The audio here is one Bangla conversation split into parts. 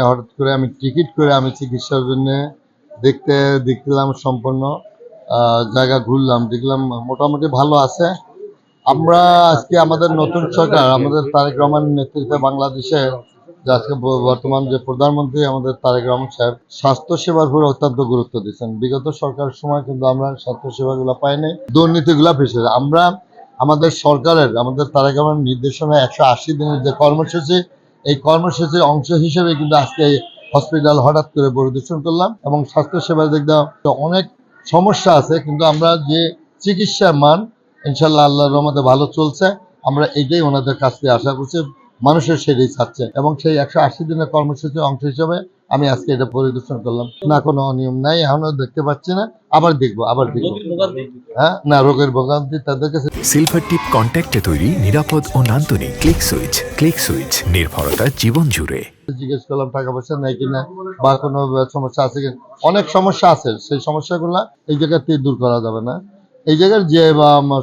হঠাৎ করে আমি টিকিট করে আমি চিকিৎসার জন্য দেখলাম সম্পূর্ণ জায়গা ঘুরলাম, দেখলাম মোটামুটি ভালো আছে। আমরা আজকে আমাদের নতুন সরকার, আমাদের তারেক রহমানের নেতৃত্বে বাংলাদেশে যে আজকে বর্তমান যে প্রধানমন্ত্রী আমাদের তারেক রহমান সাহেব স্বাস্থ্য সেবার উপর অত্যন্ত গুরুত্ব দিচ্ছেন। বিগত সরকারের সময় কিন্তু আমরা স্বাস্থ্য সেবাগুলো পাইনি, দুর্নীতিগুলা বেশি। আমরা আমাদের সরকারের, আমাদের তারেক রহমানের নির্দেশনায় 180 দিনের যে কর্মসূচি, এই কর্মসূচির অংশ হিসেবে কিন্তু আজকে এই হসপিটাল হঠাৎ করে পরিদর্শন করলাম এবং স্বাস্থ্য সেবা দেখলাম অনেক সমস্যা আছে, কিন্তু আমরা যে চিকিৎসার মান ইনশাল্লাহ আল্লাহর রহমতে ভালো চলছে। আমরা এইটাই ওনাদের কাছ থেকে আশা করছি, মানুষের সেটাই চাচ্ছে এবং সেই 180 দিনের কর্মসূচির অংশ হিসেবে আমি আজকে এটা পরিদর্শন করলাম। না, কোনো অনিয়ম নাই, এখনো দেখতে পাচ্ছি না। আবার দেখবো। হ্যাঁ, না, রোগের ভোগান্তি তাদের কাছে। সিলভার টিপ কন্ট্যাক্টে তৈরি নিরাপদ ও নান্দনিক ক্লিক সুইচ নির্ভরতা জীবন জুড়ে। জিজ্ঞেস করলাম টাকা পয়সা নেই কিনা বা কোনো সমস্যা আছে কিনা। অনেক সমস্যা আছে, সেই সমস্যাগুলো এই জায়গাতে দূর করা যাবে না। এই জায়গার যে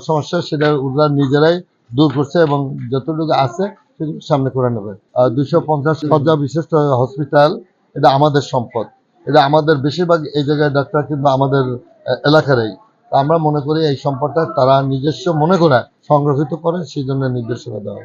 সমস্যা সেটা ওরা নিজেরাই দূর করছে এবং যতটুকু আছে সেগুলো সামনে করে নেবে। 250 শয্যা বিশিষ্ট হসপিটাল, এটা আমাদের সম্পদ, এটা আমাদের বেশিরভাগ এই জায়গায় ডাক্তার কিন্তু আমাদের এলাকারই। আমরা মনে করি এই সম্পদটা তারা নিজস্ব মনে করে সংরক্ষিত করে, সেই জন্য নির্দেশনা দেওয়া।